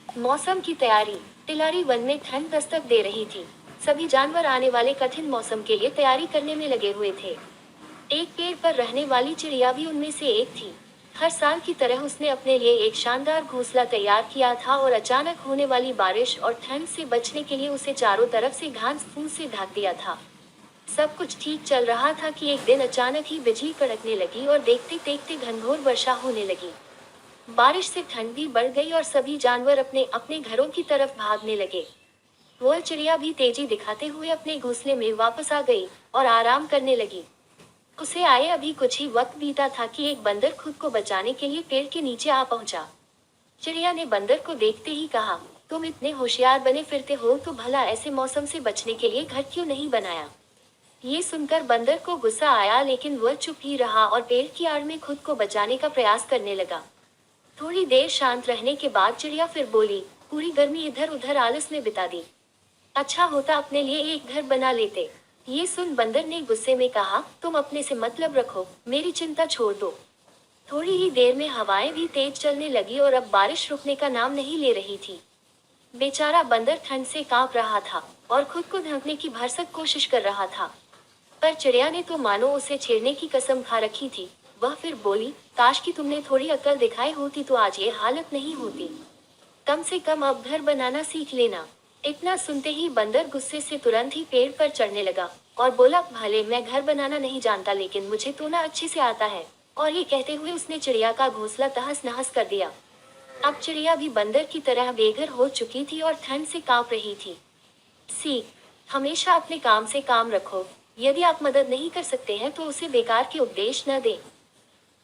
मौसम की तैयारी। टिलारी वन में ठंड दस्तक दे रही थी। सभी जानवर आने वाले कठिन मौसम के लिए तैयारी करने में लगे हुए थे। एक पेड़ पर रहने वाली चिड़िया भी उनमें से एक थी। हर साल की तरह उसने अपने लिए एक शानदार घोंसला तैयार किया था और अचानक होने वाली बारिश और ठंड से बचने के लिए उसे चारों तरफ से घास फूस से ढक दिया था। सब कुछ ठीक चल रहा था कि एक दिन अचानक ही बिजली कड़कने लगी और देखते देखते घनघोर वर्षा होने लगी। बारिश से ठंड भी बढ़ गई और सभी जानवर अपने अपने घरों की तरफ भागने लगे। वह चिड़िया भी तेजी दिखाते हुए अपने घोंसले में वापस आ गई और आराम करने लगी। उसे आए अभी कुछ ही वक्त बीता था कि एक बंदर खुद को बचाने के लिए पेड़ के नीचे आ पहुंचा। चिड़िया ने बंदर को देखते ही कहा, तुम इतने होशियार बने फिरते हो तो भला ऐसे मौसम से बचने के लिए घर क्यों नहीं बनाया। ये सुनकर बंदर को गुस्सा आया, लेकिन वह चुप ही रहा और पेड़ की आड़ में खुद को बचाने का प्रयास करने लगा। थोड़ी देर शांत रहने के बाद चिड़िया फिर बोली, पूरी गर्मी इधर उधर आलस में बिता दी। अच्छा होता अपने लिए एक घर बना लेते। ये सुन बंदर ने गुस्से में कहा, तुम अपने से मतलब रखो, मेरी चिंता छोड़ दो। थोड़ी ही देर में हवाएं भी तेज चलने लगी और अब बारिश रुकने का नाम नहीं ले रही थी। बेचारा बंदर ठंड से कांप रहा था और खुद को ढकने की भरसक कोशिश कर रहा था। पर चिड़िया ने तो मानो उसे छेड़ने की कसम खा रखी थी। वह फिर बोली, काश कि तुमने थोड़ी अक्ल दिखाई होती तो आज ये हालत नहीं होती। कम से कम अब घर बनाना सीख लेना। इतना सुनते ही बंदर गुस्से से तुरंत ही पेड़ पर चढ़ने लगा और बोला, भले मैं घर बनाना नहीं जानता लेकिन मुझे तो ना अच्छे से आता है। और ये कहते हुए उसने चिड़िया का घोंसला तहस नहस कर दिया। अब चिड़िया भी बंदर की तरह बेघर हो चुकी थी और ठंड से कांप रही थी। सीख, हमेशा अपने काम से काम रखो। यदि आप मदद नहीं कर सकते हैं तो उसे बेकार के उपदेश न दें।